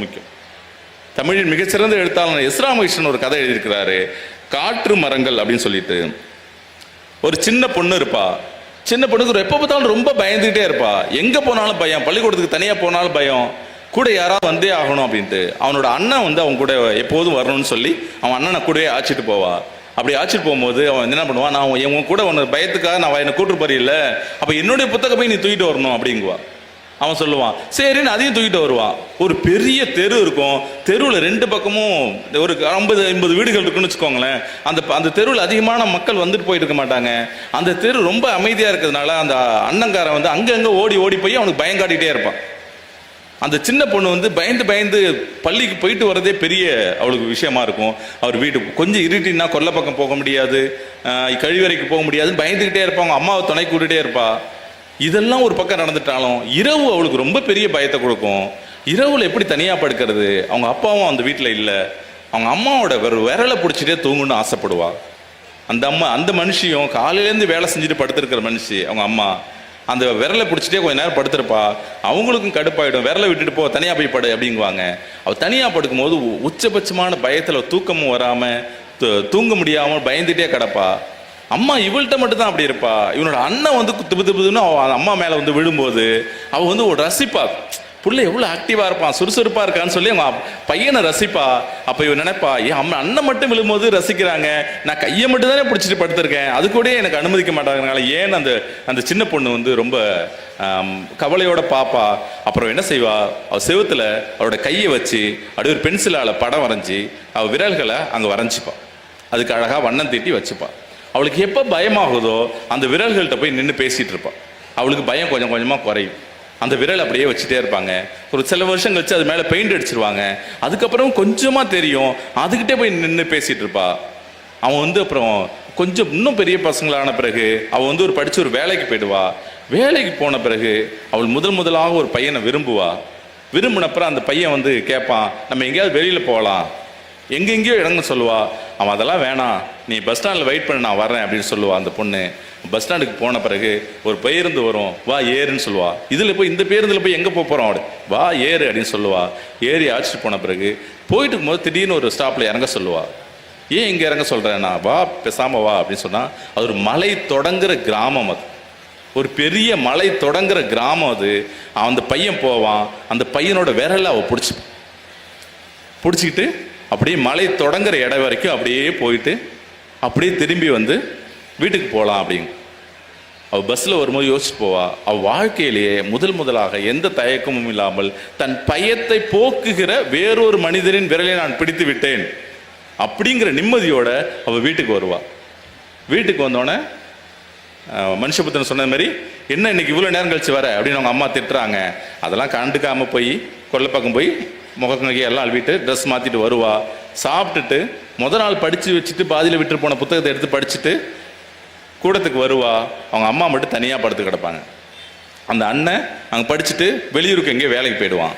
முக்கியம். தமிழின் மிகச்சிறந்த எழுத்தாளர் எஸ் ராமகிருஷ்ணன் ஒரு கதை எழுதியிருக்கிறாரு, காற்று மரங்கள் அப்படின்னு சொல்லிட்டு. ஒரு சின்ன பொண்ணு இருப்பா. சின்ன பொண்ணுக்கு எப்போ பார்த்தாலும் ரொம்ப பயந்துகிட்டே இருப்பா. எங்கே போனாலும் பயம், பள்ளிக்கூடத்துக்கு தனியாக போனாலும் பயம், கூட யாராவது வந்தே ஆகணும் அப்படின்ட்டு. அவனோட அண்ணன் வந்து அவங்க கூட எப்போதும் வரணும்னு சொல்லி அவன் அண்ணனை கூடவே ஆச்சிட்டு போவா. அப்படி ஆச்சிட்டு போகும்போது அவன் என்ன பண்ணுவான், நான் உன் கூட உன்னை பயத்துக்காக நான் என்னை கூட்டு போறியில்ல, அப்போ என்னுடைய புத்தகம் போய் நீ தூக்கிட்டு வரணும் அப்படிங்குவா. அவன் சொல்லுவான் சரின்னு அதையும் தூக்கிட்டு வருவான். ஒரு பெரிய தெரு இருக்கும். தெருவில் ரெண்டு பக்கமும் ஒரு 50-50 வீடுகள் இருக்குன்னு வச்சுக்கோங்களேன். அந்த தெருவில் அதிகமான மக்கள் வந்துட்டு போயிட்டு இருக்க மாட்டாங்க. அந்த தெரு ரொம்ப அமைதியாக இருக்கிறதுனால அந்த அண்ணங்காரன் வந்து அங்கங்கே ஓடி ஓடி போய் அவனுக்கு பயம் காட்டிகிட்டே இருப்பான். அந்த சின்ன பொண்ணு வந்து பயந்து பயந்து பள்ளிக்கு போயிட்டு வரதே பெரிய அவளுக்கு விஷயமா இருக்கும். அவர் வீட்டுக்கு கொஞ்சம் இருட்டின்னா கொல்லை பக்கம் போக முடியாது, கழிவறைக்கு போக முடியாதுன்னு பயந்துக்கிட்டே இருப்பாங்க. அம்மாவை துணை கூட்டிகிட்டே இருப்பா. இதெல்லாம் ஒரு பக்கம் நடந்துட்டாலும் இரவு அவளுக்கு ரொம்ப பெரிய பயத்தை கொடுக்கும். இரவுல எப்படி தனியாக படுக்கிறது? அவங்க அப்பாவும் அந்த வீட்டில் இல்லை. அவங்க அம்மாவோட விரலை பிடிச்சிட்டே தூங்கணும்னு ஆசைப்படுவா. அந்த மனுஷியும் காலையிலேருந்து வேலை செஞ்சுட்டு படுத்திருக்கிற மனுஷி அவங்க அம்மா அந்த விரலை பிடிச்சிட்டே கொஞ்சம் நேரம் படுத்திருப்பா. அவங்களுக்கும் கடுப்பாயிடும், விரலை விட்டுட்டு போ, தனியாக போய் படு அப்படிங்குவாங்க. அவள் தனியாக படுக்கும்போது உச்சபட்சமான பயத்தில் தூக்கமும் வராமல் தூங்க முடியாமல் பயந்துட்டே கிடப்பா. அம்மா இவள்கிட்ட மட்டும்தான் அப்படி இருப்பா. இவனோட அண்ணன் வந்து திபுதுன்னு அவன் அம்மா மேலே வந்து விழும்போது அவள் வந்து ஒரு ரசிப்பா. புள்ள எவ்வளோ ஆக்டிவாக இருப்பான், சுறுசுறுப்பாக இருக்கான்னு சொல்லி அவங்க பையனை ரசிப்பா. அப்போ இவன் நினைப்பா, என் அண்ணன் மட்டும் விழும்போது ரசிக்கிறாங்க, நான் கையை மட்டும் தானே பிடிச்சிட்டு படுத்திருக்கேன், அது கூட எனக்கு அனுமதிக்க மாட்டாங்கனால ஏன்னு அந்த சின்ன பொண்ணு வந்து ரொம்ப கவலையோட பாப்பா. அப்புறம் என்ன செய்வா, அவள் செவுத்துல அவளோட கையை வச்சு அப்படி ஒரு பென்சிலால் படம் வரைஞ்சி அவள் விரல்களை அங்கே வரைஞ்சிப்பா. அதுக்கு அழகாக வண்ணம் தீட்டி வச்சுப்பா. அவளுக்கு எப்போ பயமாகுதோ அந்த விரல்கள்கிட்ட போய் நின்று பேசிகிட்டு இருப்பாள். அவளுக்கு பயம் கொஞ்சம் கொஞ்சமாக குறையும். அந்த விரல் அப்படியே வச்சுட்டே இருப்பாங்க. ஒரு சில வருஷம் கழிச்சு அது மேலே பெயிண்ட் அடிச்சிருவாங்க. அதுக்கப்புறம் கொஞ்சமாக தெரியும், அதுக்கிட்டே போய் நின்று பேசிகிட்டு இருப்பா. அவன் வந்து அப்புறம் கொஞ்சம் இன்னும் பெரிய பசங்களான பிறகு அவள் வந்து படித்து ஒரு வேலைக்கு போயிடுவா. வேலைக்கு போன பிறகு அவள் முதலாக ஒரு பையனை விரும்புவா. விரும்பினப்புறம் அந்த பையன் வந்து கேட்பான், நம்ம எங்கேயாவது வெளியில் போகலாம், எங்கெங்கேயோ இடங்க சொல்லுவா. அவன் அதெல்லாம் வேணாம், நீ பஸ் ஸ்டாண்டில் வெயிட் பண்ண, நான் வரேன் அப்படின்னு சொல்லுவா. அந்த பொண்ணு பஸ் ஸ்டாண்டுக்கு போன பிறகு ஒரு பேருந்து வரும், வா ஏறுன்னு சொல்லுவா. இதில் போய் இந்த பேருந்தில் போய் எங்கே போகிறோம் அப்படி, வா ஏறு அப்படின்னு சொல்லுவா. ஏறி அழைச்சிட்டு போன பிறகு போயிட்டு இருக்கும்போது திடீர்னு ஒரு ஸ்டாப்பில் இறங்க சொல்லுவா. ஏன் இங்கே இறங்க சொல்கிறேன்னா, வா பேசாமல் வா அப்படின்னு சொன்னால், அது ஒரு மலை தொடங்குற கிராமம். அது ஒரு பெரிய மலை தொடங்குற கிராமம். அது அந்த பையன் போவான். அந்த பையனோட விரலை அவள் பிடிச்சிக்கிட்டு அப்படியே மலை தொடங்குற இடம் வரைக்கும் அப்படியே போயிட்டு அப்படியே திரும்பி வந்து வீட்டுக்கு போகலாம் அப்படிங்க. அவள் பஸ்ஸில் வரும்போது யோசிச்சு போவா. அவள் வாழ்க்கையிலேயே முதலாக எந்த தயக்கமும் இல்லாமல் தன் பயத்தை போக்குகிற வேறொரு மனிதரின் விரலை நான் பிடித்து விட்டேன் அப்படிங்கிற நிம்மதியோட அவள் வீட்டுக்கு வருவா. வீட்டுக்கு வந்தோடனே மனுஷபுத்திரன் சொன்ன மாதிரி, என்ன இன்னைக்கு இவ்வளோ நேரம் கழிச்சு வர அப்படின்னு அவங்க அம்மா திட்டுறாங்க. அதெல்லாம் கண்டுக்காமல் போய் கொல்லைப்பக்கம் போய் முகக்கங்கி எல்லாம் அழுவிட்டு ட்ரெஸ் மாற்றிட்டு வருவா. சாப்பிட்டுட்டு நாள் படித்து வச்சுட்டு பாதியில் விட்டு போன புத்தகத்தை எடுத்து படிச்சுட்டு கூடத்துக்கு வருவா. அவங்க அம்மா மட்டும் தனியாக படுத்து கிடப்பாங்க. அந்த அண்ணன் அங்கே படிச்சுட்டு வெளியூருக்கு எங்கேயோ வேலைக்கு போயிடுவான்.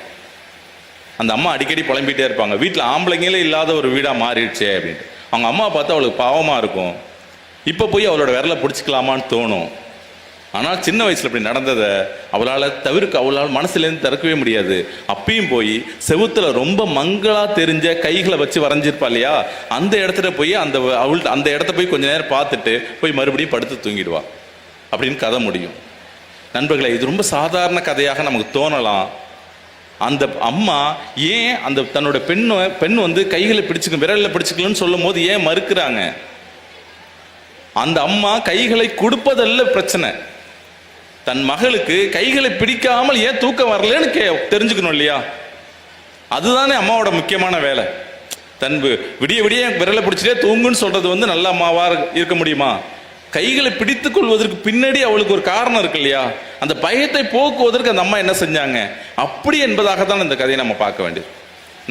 அந்த அம்மா அடிக்கடி புலம்பிகிட்டே இருப்பாங்க, வீட்டில் ஆம்பளைங்களே இல்லாத ஒரு வீடாக மாறிடுச்சே அப்படின்ட்டு. அவங்க அம்மா பார்த்தா அவளுக்கு பாவமாக இருக்கும். இப்போ போய் அவளோட விரலை பிடிச்சிக்கலாமான்னு தோணும். ஆனால் சின்ன வயசில் இப்படி நடந்ததை அவளால் மனசுலேருந்து திறக்கவே முடியாது. அப்பயும் போய் செவுத்துல ரொம்ப மங்களாக தெரிஞ்ச கைகளை வச்சு வரைஞ்சிருப்பா இல்லையா, அந்த இடத்துல போய் அந்த இடத்த போய் கொஞ்ச நேரம் பார்த்துட்டு போய் மறுபடியும் படுத்து தூங்கிடுவா. அப்படின்னு கதை முடியும். நண்பர்களே, இது ரொம்ப சாதாரண கதையாக நமக்கு தோணலாம். அந்த அம்மா ஏன் அந்த தன்னோட பெண் வந்து கைகளை விரலில் பிடிச்சிக்கலன்னு சொல்லும் போது ஏன் மறுக்கிறாங்க? அந்த அம்மா கைகளை கொடுப்பதல்ல பிரச்சனை, தன் மகளுக்கு கைகளை பிடிக்காமல் ஏன் தூக்கம் வரலன்னு தெரிஞ்சுக்கணும் இல்லையா? அதுதானே அம்மாவோட முக்கியமான வேலை. தன் விடிய விரலை பிடிச்சிட்டே தூங்குன்னு சொல்றது வந்து நல்ல அம்மாவா இருக்க முடியுமா? கைகளை பிடித்துக் கொள்வதற்கு பின்னாடி அவளுக்கு ஒரு காரணம் இருக்கு இல்லையா? அந்த பயத்தை போக்குவதற்கு அந்த அம்மா என்ன செஞ்சாங்க அப்படி என்பதாகத்தான் இந்த கதையை நம்ம பார்க்க வேண்டியது.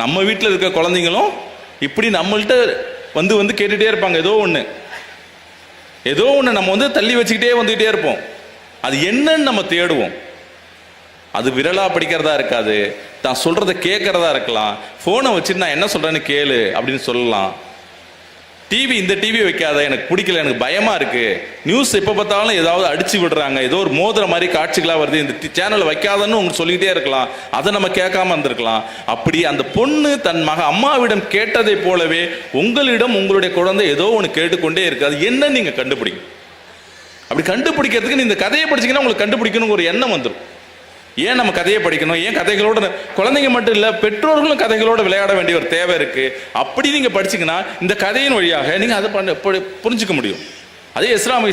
நம்ம வீட்டில் இருக்க குழந்தைங்களும் இப்படி நம்மள்கிட்ட வந்து கேட்டுட்டே இருப்பாங்க. ஏதோ ஒன்று நம்ம வந்து தள்ளி வச்சுக்கிட்டே வந்துக்கிட்டே இருப்போம். அது என்னன்னு நம்ம தேடுவோம். அது விரலா படிக்கிறதா இருக்காது, தான் சொல்றதை கேட்கறதா இருக்கலாம். ஃபோனை வச்சுட்டு நான் என்ன சொல்றேன்னு கேளு அப்படின்னு சொல்லலாம். இந்த டிவி வைக்காத, எனக்கு பிடிக்கல, எனக்கு பயமா இருக்கு, நியூஸ் எப்போ பார்த்தாலும் ஏதாவது அடிச்சு விடுறாங்க, ஏதோ ஒரு மோதிர மாதிரி காட்சிகளாக வருது, இந்த சேனலை வைக்காதன்னு உங்களுக்கு சொல்லிக்கிட்டே இருக்கலாம், அதை நம்ம கேட்காம இருந்திருக்கலாம். அப்படி அந்த பொண்ணு தன் அம்மாவிடம் கேட்டதை போலவே உங்களிடம் உங்களுடைய குழந்தை ஏதோ ஒன்று கேட்டுக்கொண்டே இருக்கு. அது என்ன நீங்க கண்டுபிடிக்கும். அப்படி கண்டுபிடிக்கிறதுக்கு இந்த கதையை படிச்சீங்கன்னா உங்களுக்கு கண்டுபிடிக்கணும் ஒரு எண்ணம் வந்துடும். ஏன் நம்ம கதையை படிக்கணும், ஏன் கதைகளோட குழந்தைங்க மட்டும் இல்லை பெற்றோர்களும் கதைகளோட விளையாட வேண்டிய ஒரு தேவை இருக்கு. அப்படி நீங்க படிச்சீங்கன்னா இந்த கதையின் வழியாக நீங்க அதை புரிஞ்சுக்க முடியும். அதே எஸ்ரா மகிஷன்